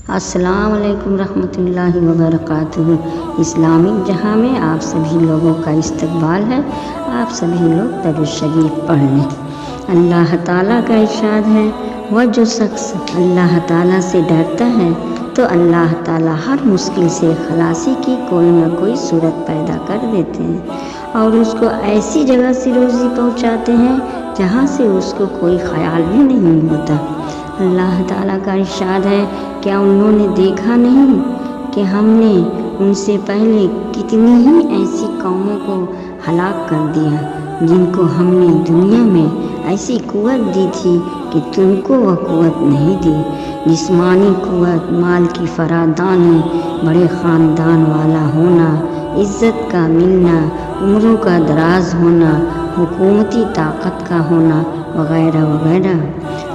السلام علیکم رحمۃ اللہ وبرکاتہ۔ اسلامک جہاں میں آپ سبھی لوگوں کا استقبال ہے۔ آپ سبھی لوگ درود شریف پڑھ لیں۔ اللہ تعالیٰ کا ارشاد ہے، وہ جو شخص اللہ تعالیٰ سے ڈرتا ہے تو اللہ تعالیٰ ہر مشکل سے خلاصی کی کوئی نہ کوئی صورت پیدا کر دیتے ہیں اور اس کو ایسی جگہ سے روزی پہنچاتے ہیں جہاں سے اس کو کوئی خیال بھی نہیں ہوتا۔ اللہ تعالیٰ کا ارشاد ہے، کیا انہوں نے دیکھا نہیں کہ ہم نے ان سے پہلے کتنی ہی ایسی قوموں کو ہلاک کر دیا جن کو ہم نے دنیا میں ایسی قوت دی تھی کہ تم کو وہ قوت نہیں دی۔ جسمانی قوت، مال کی فراوانی، بڑے خاندان والا ہونا، عزت کا ملنا، عمروں کا دراز ہونا، حکومتی طاقت کا ہونا وغیرہ وغیرہ،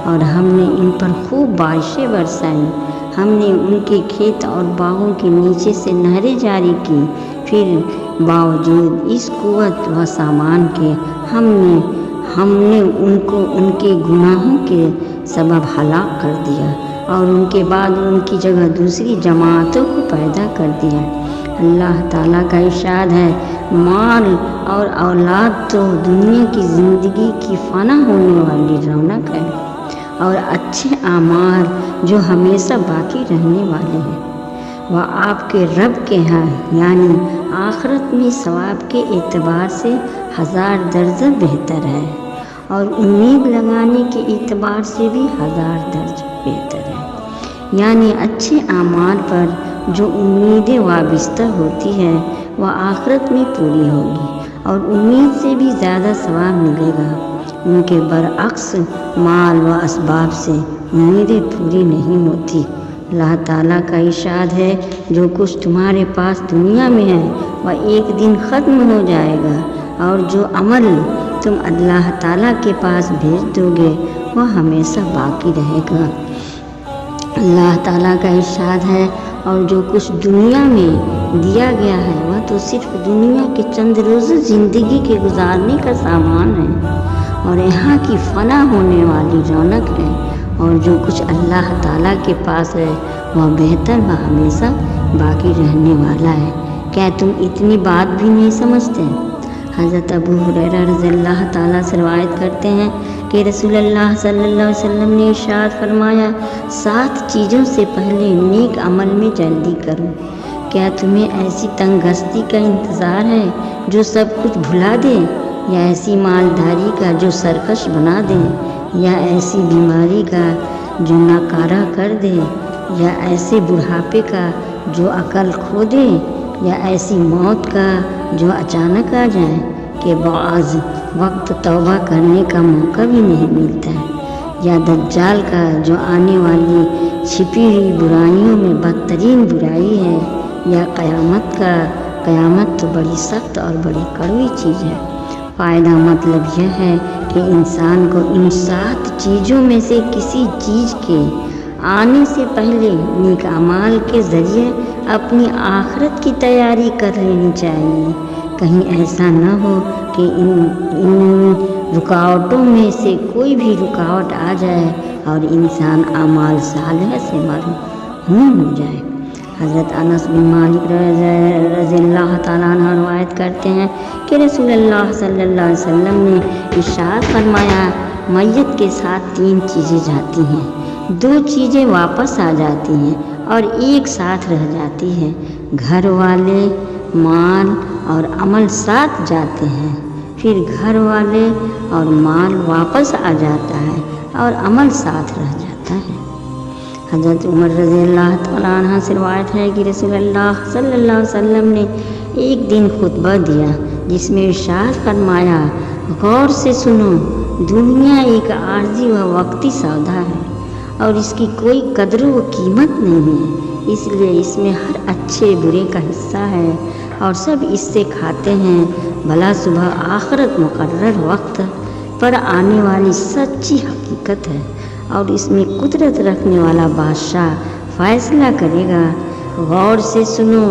اور ہم نے ان پر خوب بارشیں برسائیں۔ ہم نے ان کے کھیت اور باغوں کے نیچے سے نہریں جاری کی، پھر باوجود اس قوت و سامان کے ہم نے ان کو ان کے گناہوں کے سبب ہلاک کر دیا اور ان کے بعد ان کی جگہ دوسری جماعتوں کو پیدا کر دیا۔ اللہ تعالیٰ کا ارشاد ہے، مال اور اولاد تو دنیا کی زندگی کی فنا ہونے والی رونق ہے اور اچھے اعمال جو ہمیشہ باقی رہنے والے ہیں وہ آپ کے رب کے ہاں یعنی آخرت میں ثواب کے اعتبار سے 1000 درجہ بہتر ہے اور امید لگانے کے اعتبار سے بھی 1000 درجہ بہتر ہے۔ یعنی اچھے اعمال پر جو امیدیں وابستہ ہوتی ہے وہ آخرت میں پوری ہوگی اور امید سے بھی زیادہ ثواب ملے گا۔ ان کے برعکس مال و اسباب سے امیدیں پوری نہیں ہوتی۔ اللہ تعالیٰ کا ارشاد ہے، جو کچھ تمہارے پاس دنیا میں ہے وہ ایک دن ختم ہو جائے گا اور جو عمل تم اللہ تعالیٰ کے پاس بھیج دو گے وہ ہمیشہ باقی رہے گا۔ اللہ تعالیٰ کا ارشاد ہے، اور جو کچھ دنیا میں دیا گیا ہے وہ تو صرف دنیا کے چند روز زندگی کے گزارنے کا سامان ہے اور یہاں کی فنا ہونے والی رونق ہے، اور جو کچھ اللہ تعالیٰ کے پاس ہے وہ بہتر و ہمیشہ باقی رہنے والا ہے۔ کیا تم اتنی بات بھی نہیں سمجھتے؟ حضرت ابو ہریرہ رضی اللہ تعالیٰ سے روایت کرتے ہیں کہ رسول اللہ صلی اللہ علیہ وسلم نے ارشاد فرمایا، 7 چیزوں سے پہلے نیک عمل میں جلدی کرو۔ کیا تمہیں ایسی تنگستی کا انتظار ہے جو سب کچھ بھلا دے، یا ایسی مالداری کا جو سرکش بنا دے، یا ایسی بیماری کا جو ناکارہ کر دے، یا ایسے بڑھاپے کا جو عقل کھو دے، یا ایسی موت کا جو اچانک آ جائے کہ بعض وقت توبہ کرنے کا موقع بھی نہیں ملتا ہے، یا دجال کا جو آنے والی چھپی ہوئی برائیوں میں بدترین برائی ہے، یا قیامت تو بڑی سخت اور بڑی کڑوی چیز ہے۔ فائدہ مطلب یہ ہے کہ انسان کو ان 7 چیزوں میں سے کسی چیز کے آنے سے پہلے نیک اعمال کے ذریعے اپنی آخرت کی تیاری کر لینی چاہیے۔ کہیں ایسا نہ ہو کہ ان رکاوٹوں میں سے کوئی بھی رکاوٹ آ جائے اور انسان اعمال صالحہ سے محروم ہو جائے۔ حضرت انس بن مالک رضی اللہ تعالیٰ عنہ روایت کرتے ہیں کہ رسول اللہ صلی اللہ علیہ وسلم نے ارشاد فرمایا، میت کے ساتھ 3 چیزیں جاتی ہیں، 2 چیزیں واپس آ جاتی ہیں اور ایک ساتھ رہ جاتی ہے۔ گھر والے، مال اور عمل ساتھ جاتے ہیں، پھر گھر والے اور مال واپس آ جاتا ہے اور عمل ساتھ رہ جاتا ہے۔ حضرت عمر رضی اللہ تعالیٰ عنہ سے روایت ہے کہ رسول اللہ صلی اللہ علیہ وسلم نے ایک دن خطبہ دیا جس میں ارشاد فرمایا، غور سے سنو، دنیا ایک عارضی و وقتی سودا ہے اور اس کی کوئی قدر و قیمت نہیں ہے، اس لیے اس میں ہر اچھے برے کا حصہ ہے اور سب اس سے کھاتے ہیں، بھلا صبح آخرت مقرر وقت پر آنے والی سچی حقیقت ہے اور اس میں قدرت رکھنے والا بادشاہ فیصلہ کرے گا۔ غور سے سنو،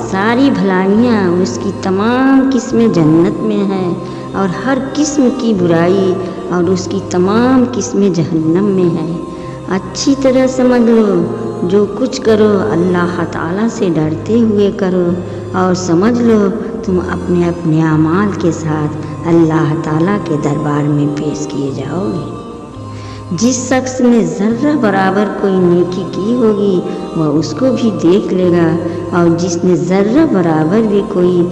ساری بھلائیاں اس کی تمام قسمیں جنت میں ہیں اور ہر قسم کی برائی اور اس کی تمام قسمیں جہنم میں ہیں۔ اچھی طرح سمجھ لو، جو کچھ کرو اللہ تعالیٰ سے ڈرتے ہوئے کرو، اور سمجھ لو تم اپنے اپنے اعمال کے ساتھ اللہ تعالیٰ کے دربار میں پیش کیے جاؤ گے۔ جس شخص نے ذرہ برابر کوئی نیکی کی ہوگی وہ اس کو بھی دیکھ لے گا، اور جس نے ذرہ برابر بھی کوئی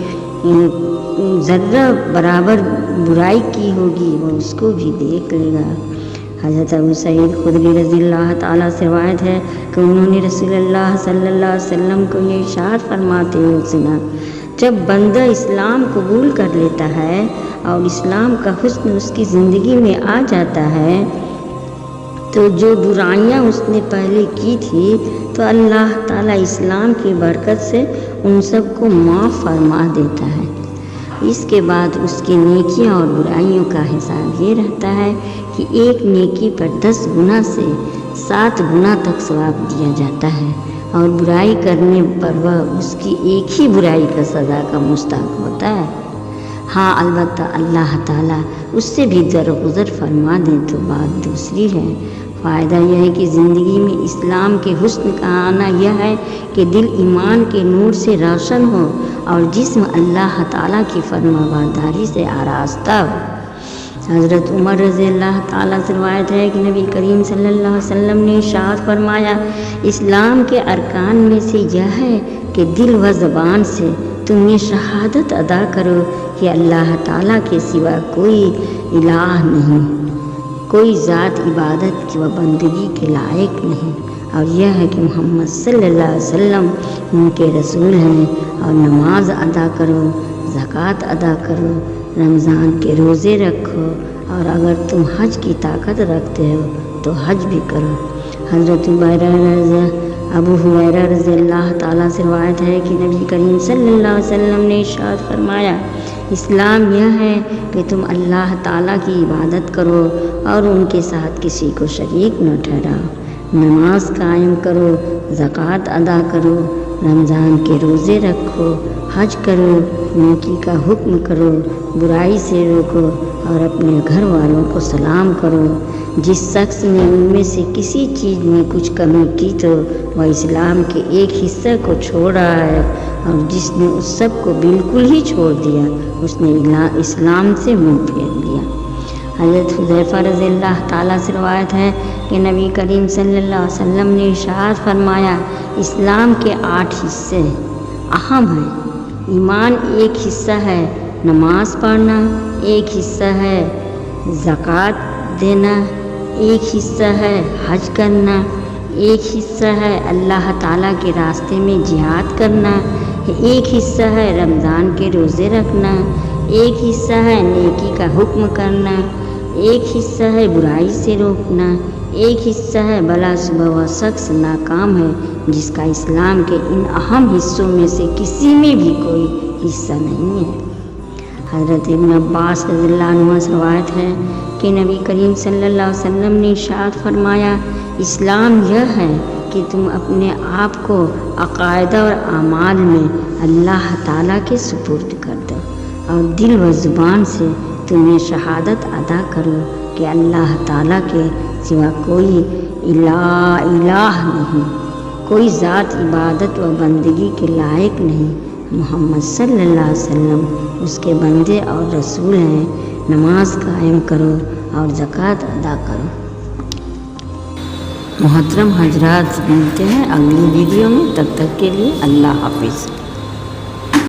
ذرہ برابر برائی کی ہوگی وہ اس کو بھی دیکھ لے گا۔ حضرت ابو سعید خدری رضی اللہ تعالیٰ سے روایت ہے کہ انہوں نے رسول اللہ صلی اللہ علیہ وسلم کو یہ ارشاد فرماتے ہوئے سنا، جب بندہ اسلام قبول کر لیتا ہے اور اسلام کا حسن اس کی زندگی میں آ جاتا ہے تو جو برائیاں اس نے پہلے کی تھی تو اللہ تعالیٰ اسلام کی برکت سے ان سب کو معاف فرما دیتا ہے۔ اس کے بعد اس کی نیکیاں اور برائیوں کا حساب یہ رہتا ہے کہ ایک نیکی پر 10 گنا سے 7 گنا تک ثواب دیا جاتا ہے، اور برائی کرنے پر وہ اس کی ایک ہی برائی کا سزا کا مستحق ہوتا ہے۔ ہاں البتہ اللہ تعالیٰ اس سے بھی درگزر فرما دیں تو بات دوسری ہے۔ فائدہ یہ ہے کہ زندگی میں اسلام کے حسن کا آنا یہ ہے کہ دل ایمان کے نور سے روشن ہو اور جسم اللہ تعالیٰ کی فرما برداری سے آراستہ ہو۔ حضرت عمر رضی اللہ تعالیٰ سے روایت ہے کہ نبی کریم صلی اللہ علیہ وسلم نے ارشاد فرمایا، اسلام کے ارکان میں سے یہ ہے کہ دل و زبان سے تم یہ شہادت ادا کرو کہ اللہ تعالیٰ کے سوا کوئی الہ نہیں، کوئی ذات عبادت و بندگی کے لائق نہیں، اور یہ ہے کہ محمد صلی اللہ علیہ وسلم ان کے رسول ہیں، اور نماز ادا کرو، زکوٰۃ ادا کرو، رمضان کے روزے رکھو، اور اگر تم حج کی طاقت رکھتے ہو تو حج بھی کرو۔ حضرت ابو ہریرہ رضی اللہ تعالیٰ سے روایت ہے کہ نبی کریم صلی اللہ علیہ وسلم نے ارشاد فرمایا، اسلام یہ ہے کہ تم اللہ تعالیٰ کی عبادت کرو اور ان کے ساتھ کسی کو شریک نہ ٹھہراؤ، نماز قائم کرو، زکوٰۃ ادا کرو، رمضان کے روزے رکھو، حج کرو، نیکی کا حکم کرو، برائی سے روکو، اور اپنے گھر والوں کو سلام کرو۔ جس شخص نے ان میں سے کسی چیز میں کچھ کمی کی تو وہ اسلام کے ایک حصے کو چھوڑ رہا ہے، اور جس نے اس سب کو بالکل ہی چھوڑ دیا اس نے اسلام سے منہ پھیر لیا۔ حضرت حذیفہ رضی اللہ تعالیٰ سے روایت ہے کہ نبی کریم صلی اللہ علیہ وسلم نے ارشاد فرمایا، اسلام کے 8 حصے اہم ہیں۔ ایمان ایک حصہ ہے نماز پڑھنا، ایک حصہ ہے زکوٰۃ دینا، ایک حصہ ہے حج کرنا، ایک حصہ ہے اللہ تعالیٰ کے راستے میں جہاد کرنا، ایک حصہ ہے رمضان کے روزے رکھنا، ایک حصہ ہے نیکی کا حکم کرنا، ایک حصہ ہے برائی سے روکنا، ایک حصہ ہے بلا صبح وہ شخص ناکام ہے جس کا اسلام کے ان اہم حصوں میں سے کسی میں بھی کوئی حصہ نہیں ہے۔ حضرت ابن عباس رضی اللہ عنہ سے روایت ہے کہ نبی کریم صلی اللہ علیہ وسلم نے ارشاد فرمایا، اسلام یہ ہے کہ تم اپنے آپ کو عقائد اور اعمال میں اللہ تعالیٰ کے سپرد کر دو، اور دل و زبان سے تم یہ شہادت ادا کرو کہ اللہ تعالیٰ کے سوا کوئی الہ نہیں، کوئی ذات عبادت و بندگی کے لائق نہیں، محمد صلی اللہ علیہ وسلم اس کے بندے اور رسول ہیں، نماز قائم کرو اور زکوٰۃ ادا کرو۔ محترم حضرات، ملتے ہیں اگلی ویڈیو میں، تب تک کے لیے اللہ حافظ۔